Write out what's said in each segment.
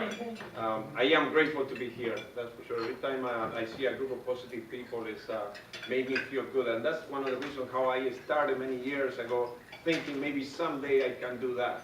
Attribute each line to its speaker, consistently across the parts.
Speaker 1: I am grateful to be here, that's for sure. Every time I see a group of positive people, it's made me feel good. And that's one of the reasons how I started many years ago, thinking maybe someday I can do that.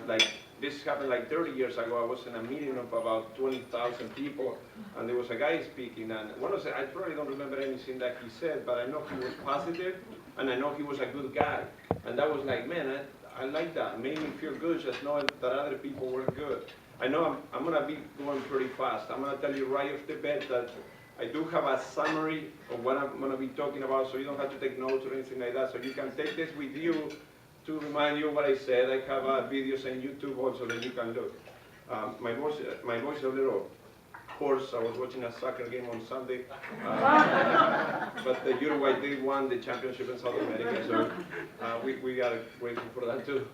Speaker 1: Like this happened like 30 years ago. I was in a meeting of about 20,000 people, and there was a guy speaking, and one of the, I probably don't remember anything that he said, but I know he was positive, and I know he was a good guy. And that was like, man, I like that. It made me feel good just knowing that other people were good. I know I'm going to be going pretty fast. I'm going to tell you right off the bat that I do have a summary of what I'm going to be talking about, so you don't have to take notes or anything like that. So you can take this with you to remind you of what I said. I have videos on YouTube also that you can look. My voice is a little hoarse. I was watching a soccer game on Sunday, but the Uruguay did won the championship in South America, so we are grateful for that too.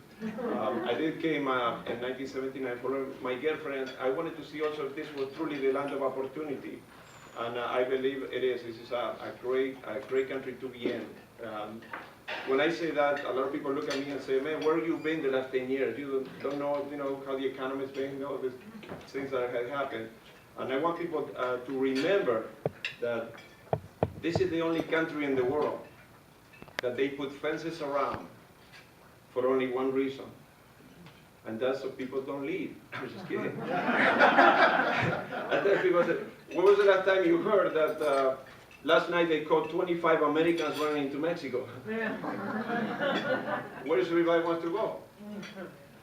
Speaker 1: I did came in 1979 for my girlfriend. I wanted to see also if this was truly the land of opportunity, and I believe it is. This is a great country to be in. When I say that, a lot of people look at me and say, man, where have you been the last 10 years? You don't know, how the economy's been, all these things that have happened. And I want people to remember that this is the only country in the world that they put fences around for only one reason. And that's so people don't leave. I'm just kidding. I tell people, when was the last time you heard that last night they caught 25 Americans running into Mexico? Where does everybody want to go?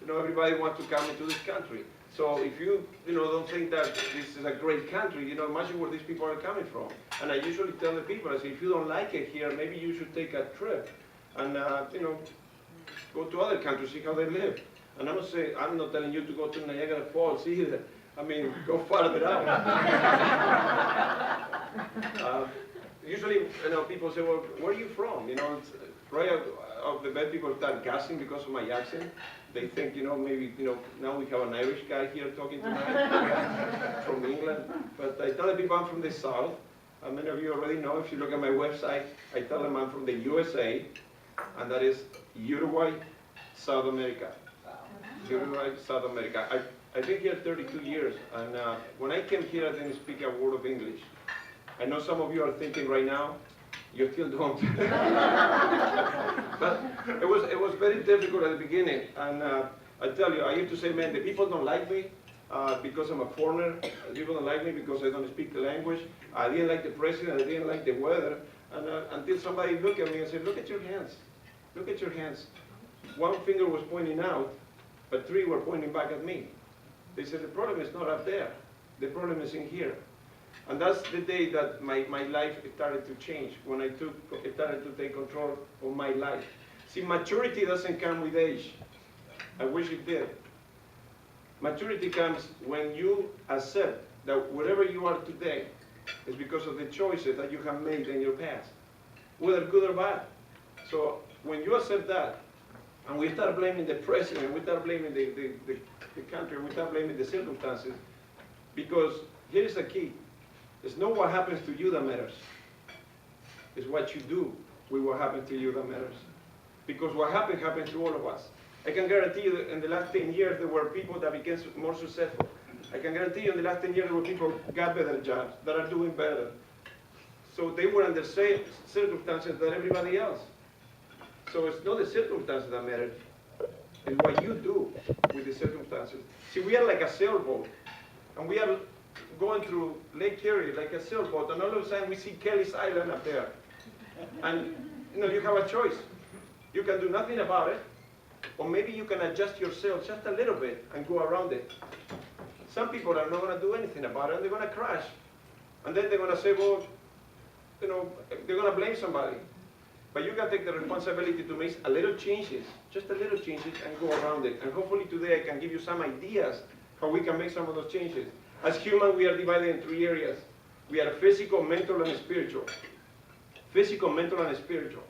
Speaker 1: Everybody wants to come into this country. So if you, don't think that this is a great country, imagine where these people are coming from. And I usually tell the people, I say, if you don't like it here, maybe you should take a trip and, go to other countries, see how they live. And I'm not telling you to go to Niagara Falls either. I mean, go farther out. Usually, people say, well, where are you from? Right off the bat, people start gasping because of my accent. They think, maybe, now we have an Irish guy here talking tonight from England. But I tell the people I'm from the South. Many of you already know, if you look at my website, I tell them I'm from the USA, and that is Uruguay, South America. Uruguay, South America. I've been here 32 years, and when I came here, I didn't speak a word of English. I know some of you are thinking right now, you still don't. But it was very difficult at the beginning, and I tell you, I used to say, man, the people don't like me because I'm a foreigner. People don't like me because I don't speak the language. I didn't like the president. I didn't like the weather. And until somebody looked at me and said, look at your hands. Look at your hands. One finger was pointing out, but three were pointing back at me. They said, the problem is not up there. The problem is in here. And that's the day that my life started to change, when I started to take control of my life. See, maturity doesn't come with age. I wish it did. Maturity comes when you accept that whatever you are today is because of the choices that you have made in your past, whether good or bad. So when you accept that, and we start blaming the president, we start blaming the country, we start blaming the circumstances, because here is the key. It's not what happens to you that matters. It's what you do with what happens to you that matters. Because what happened to all of us. I can guarantee you that in the last 10 years there were people that became more successful. I can guarantee you in the last 10 years there were people who got better jobs, that are doing better. So they were in the same circumstances that everybody else. So it's not the circumstances that matter. It's what you do with the circumstances. See, we are like a sailboat, and we are going through Lake Erie like a sailboat, and all of a sudden we see Kelly's Island up there. And you have a choice. You can do nothing about it, or maybe you can adjust yourself just a little bit and go around it. Some people are not going to do anything about it, and they're going to crash. And then they're going to say, well, they're going to blame somebody. But you can take the responsibility to make a little changes, just a little changes, and go around it. And hopefully today I can give you some ideas how we can make some of those changes. As humans, we are divided in 3 areas. We are physical, mental, and spiritual. Physical, mental, and spiritual.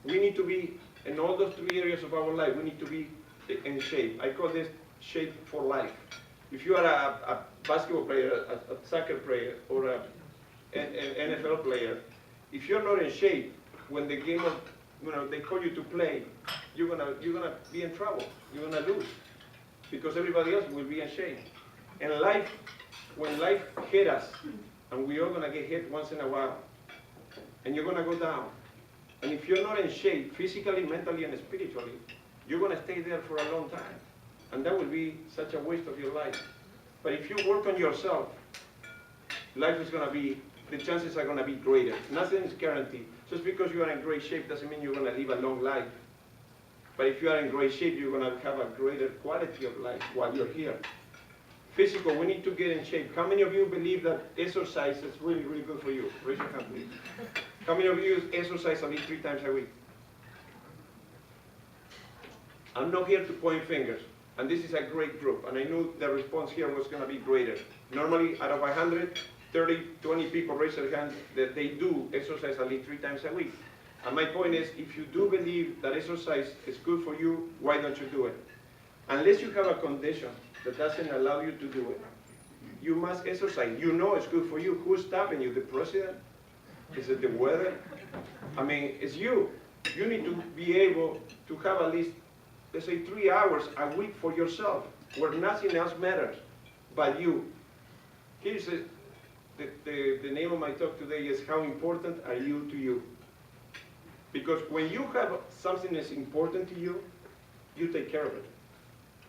Speaker 1: We need to be, in all those 3 areas of our life, we need to be in shape. I call this shape for life. If you are a basketball player, a soccer player, or an NFL player, if you're not in shape, when the game of, they call you to play, you're gonna be in trouble. You're gonna lose, because everybody else will be in shape. And life, when life hit us, and we are gonna get hit once in a while, and you're gonna go down. And if you're not in shape, physically, mentally, and spiritually, you're gonna stay there for a long time. And that will be such a waste of your life. But if you work on yourself, life is gonna be, the chances are gonna be greater. Nothing is guaranteed. Just because you are in great shape doesn't mean you're gonna live a long life. But if you are in great shape, you're gonna have a greater quality of life while you're here. Physical, we need to get in shape. How many of you believe that exercise is really, really good for you? Raise your hand, please. How many of you exercise at least 3 times a week? I'm not here to point fingers, and this is a great group, and I knew the response here was going to be greater. Normally, out of 100, 30, 20 people raise their hand that they do exercise at least 3 times a week. And my point is, if you do believe that exercise is good for you, why don't you do it? Unless you have a condition that doesn't allow you to do it, you must exercise. You know it's good for you. Who's stopping you? The president? Is it the weather? I mean, it's you. You need to be able to have at least, let's say, 3 hours a week for yourself, where nothing else matters but you. Here's the name of my talk today is how important are you to you? Because when you have something that's important to you, you take care of it.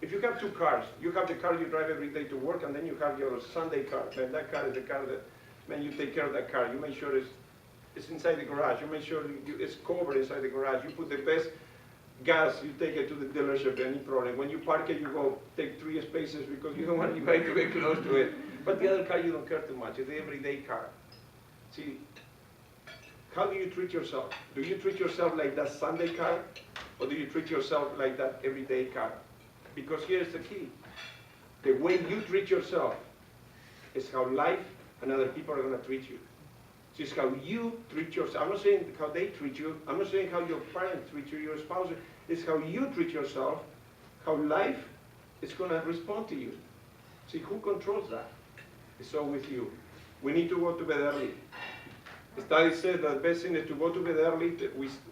Speaker 1: If you have 2 cars, you have the car you drive every day to work, and then you have your Sunday car. And that car is the car that, man, you take care of that car. You make sure it's inside the garage. You make sure it's covered inside the garage. You put the best gas, you take it to the dealership, any problem. When you park it, you go take 3 spaces because you don't want anybody to get close to it. But the other car, you don't care too much. It's the everyday car. See, how do you treat yourself? Do you treat yourself like that Sunday car, or do you treat yourself like that everyday car? Because here's the key. The way you treat yourself is how life and other people are going to treat you. It's how you treat yourself. I'm not saying how they treat you. I'm not saying how your parents treat you, your spouse. It's how you treat yourself, how life is going to respond to you. See, who controls that? It's always you. We need to go to bed early. The study said that the best thing is to go to bed early.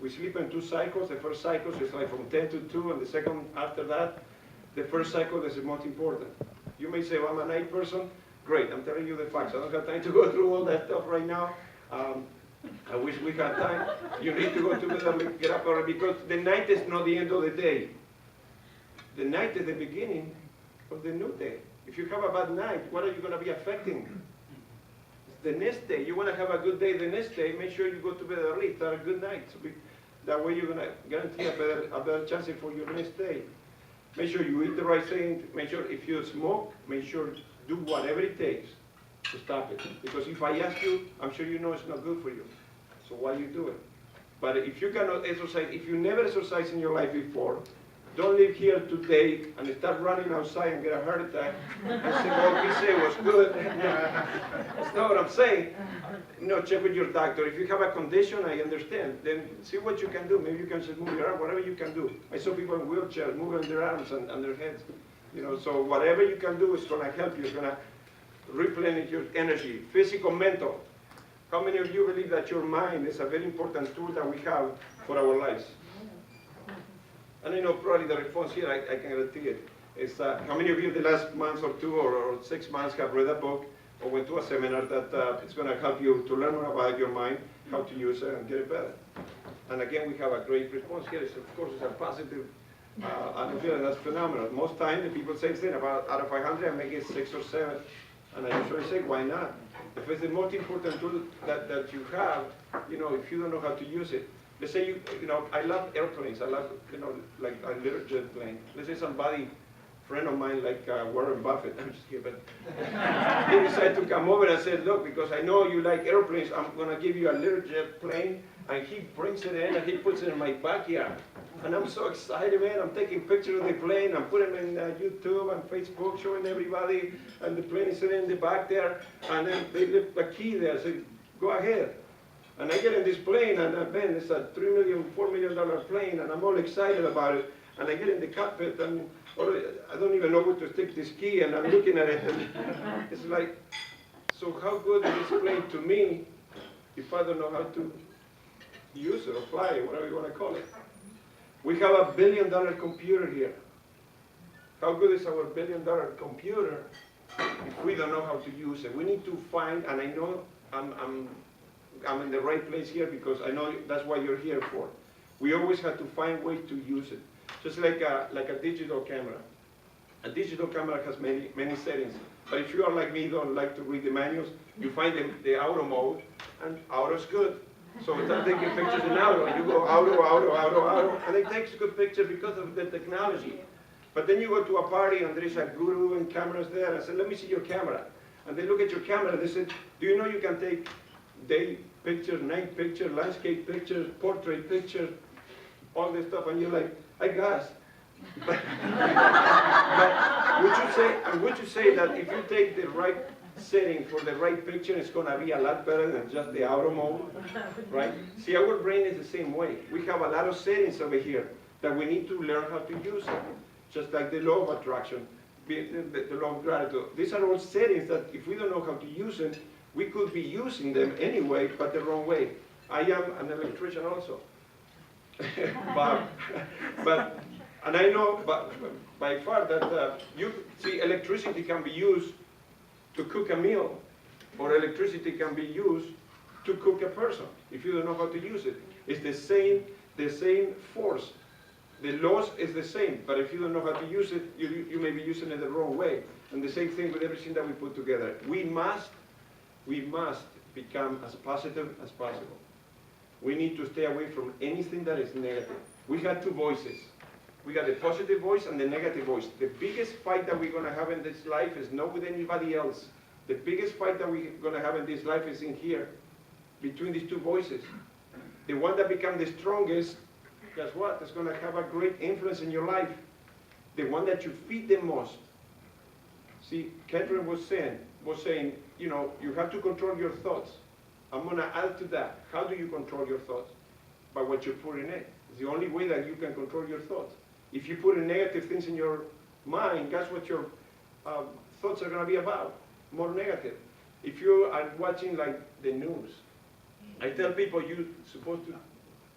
Speaker 1: We sleep in 2 cycles. The first cycle is like from 10 to 2, and the second after that. The first cycle is the most important. You may say, well, I'm a night person. Great, I'm telling you the facts. I don't have time to go through all that stuff right now. I wish we had time. You need to go to bed early, get up early, because the night is not the end of the day. The night is the beginning of the new day. If you have a bad night, what are you going to be affecting? The next day, you want to have a good day the next day, make sure you go to bed early, start a good night. So that way you're going to guarantee a better chance for your next day. Make sure you eat the right thing. Make sure if you smoke, make sure do whatever it takes to stop it. Because if I ask you, I'm sure you know it's not good for you. So why you do it? But if you cannot exercise, if you never exercised in your life before, don't live here today and start running outside and get a heart attack and say, well, he said it was good. That's not what I'm saying. No, check with your doctor. If you have a condition, I understand. Then see what you can do. Maybe you can just move your arm, whatever you can do. I saw people in wheelchairs moving their arms and their heads. You know, so whatever you can do is going to help you. It's going to replenish your energy, physical, mental. How many of you believe that your mind is a very important tool that we have for our lives? And I know probably the response here, I can guarantee it, is how many of you the last month or 2 or 6 months have read a book or went to a seminar that it's going to help you to learn more about your mind, how to use it and get it better. And again, we have a great response here. It's, of course, it's a positive, I feel that's phenomenal. Most times the people say, about out of 500, I make it 6 or 7. And I usually say, why not? If it's the most important tool that you have, you know, if you don't know how to use it. Let's say you know, I love airplanes. I love, you know, like a little jet plane. Let's say somebody, friend of mine like Warren Buffett, I'm just kidding, but he decided to come over and said, look, because I know you like airplanes, I'm going to give you a little jet plane. And he brings it in and he puts it in my backyard. And I'm so excited, man. I'm taking pictures of the plane. I'm putting them in YouTube and Facebook, showing everybody. And the plane is sitting in the back there. And then they left a key there. I said, go ahead. And I get in this plane, and man, it's a $4 million plane, and I'm all excited about it. And I get in the cockpit, and I don't even know where to stick this key, and I'm looking at it, and it's like, so how good is this plane to me if I don't know how to use it or fly it, whatever you want to call it? We have a $1 billion computer here. How good is our $1 billion computer if we don't know how to use it. We need to find, and I know I'm in the right place here because I know that's what you're here for. We always have to find ways to use it. Just like a digital camera. A digital camera has many settings. But if you are like me, don't like to read the manuals, you find the auto mode, and auto's good. So start taking pictures in auto, and you go auto, and it takes good pictures because of the technology. But then you go to a party, and there is a guru and cameras there, and I said, let me see your camera. And they look at your camera, and they said, do you know you can take day pictures, night pictures, landscape pictures, portrait pictures, all this stuff, and you're like, I guess. But would you say that if you take the right setting for the right picture, it's going to be a lot better than just the auto mode, right? See, our brain is the same way. We have a lot of settings over here that we need to learn how to use it, just like the law of attraction, the law of gratitude. These are all settings that if we don't know how to use them, we could be using them anyway, but the wrong way. I am an electrician also. And I know by far that you see electricity can be used to cook a meal, or electricity can be used to cook a person if you don't know how to use it. It's the same force. The loss is the same, but if you don't know how to use it, you may be using it the wrong way. And the same thing with everything that we put together. We must become as positive as possible. We need to stay away from anything that is negative. We have two voices. We got the positive voice and the negative voice. The biggest fight that we're going to have in this life is not with anybody else. The biggest fight that we're going to have in this life is in here, between these two voices. The one that becomes the strongest, guess what? It's going to have a great influence in your life. The one that you feed the most. See, Canton was saying, you know, you have to control your thoughts. I'm going to add to that. How do you control your thoughts? By what you put in it. It's the only way that you can control your thoughts. If you put in negative things in your mind, guess what your thoughts are going to be about? More negative. If you are watching like the news, I tell people you're supposed to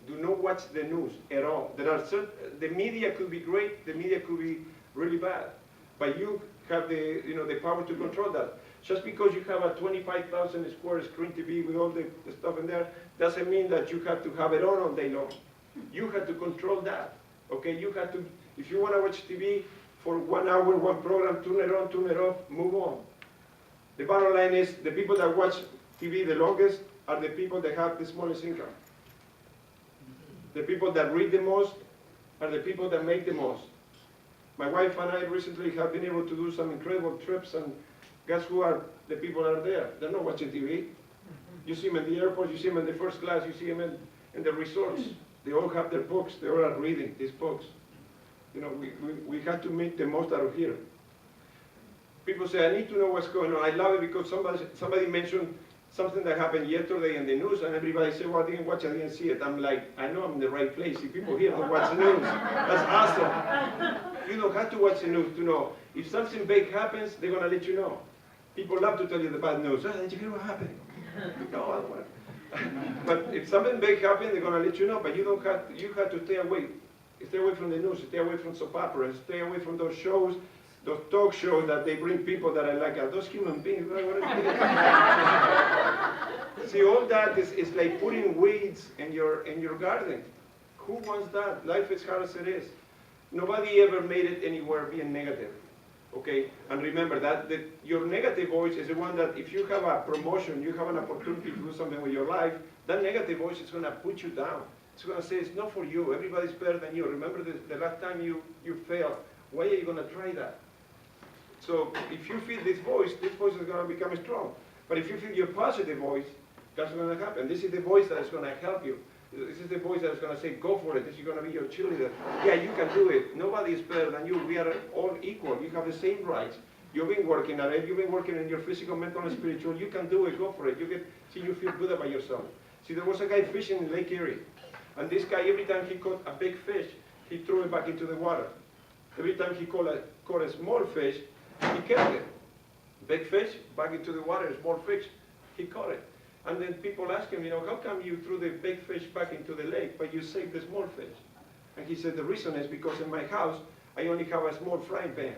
Speaker 1: do not watch the news at all. The media could be great, the media could be really bad, but you have the power to control that. Just because you have a 25,000 square screen TV with all the stuff in there, doesn't mean that you have to have it on all day long. You have to control that. Okay, you have to, if you want to watch TV for 1 hour, one program, turn it on, turn it off, move on. The bottom line is, the people that watch TV the longest are the people that have the smallest income. The people that read the most are the people that make the most. My wife and I recently have been able to do some incredible trips, and guess who are the people that are there? They're not watching TV. You see them in the airport, you see them in the first class, you see them in the resorts. They all have their books, they all are reading these books. You know, we have to make the most out of here. People say, I need to know what's going on. I love it because somebody mentioned something that happened yesterday in the news, and everybody said, well, I didn't watch it, I didn't see it. I'm like, I know I'm in the right place. If people here don't watch the news, that's awesome. You don't have to watch the news to know. If something big happens, they're going to let you know. People love to tell you the bad news. Oh, did you hear what happened? No, I don't want to. But if something big happens, they're going to let you know. But you have to stay away. Stay away from the news. Stay away from soap operas. Stay away from those shows, those talk shows that they bring people that are like, those human beings. See, all that is like putting weeds in your garden. Who wants that? Life is hard as it is. Nobody ever made it anywhere being negative. Okay, and remember that your negative voice is the one that if you have a promotion, you have an opportunity to do something with your life, that negative voice is going to put you down. It's going to say, it's not for you, everybody's better than you. Remember the last time you failed. Why are you going to try that? So if you feel this voice is going to become strong. But if you feel your positive voice, that's what's going to happen. This is the voice that is going to help you. This is the voice that is going to say, go for it. This is going to be your cheerleader. Yeah, you can do it. Nobody is better than you. We are all equal. You have the same rights. You've been working at it. You've been working in your physical, mental, and spiritual. You can do it. Go for it. You feel good about yourself. See, there was a guy fishing in Lake Erie. And this guy, every time he caught a big fish, he threw it back into the water. Every time he caught a small fish, he kept it. Big fish, back into the water. Small fish, he caught it. And then people ask him, how come you threw the big fish back into the lake, but you saved the small fish? And he said, the reason is because in my house, I only have a small frying pan.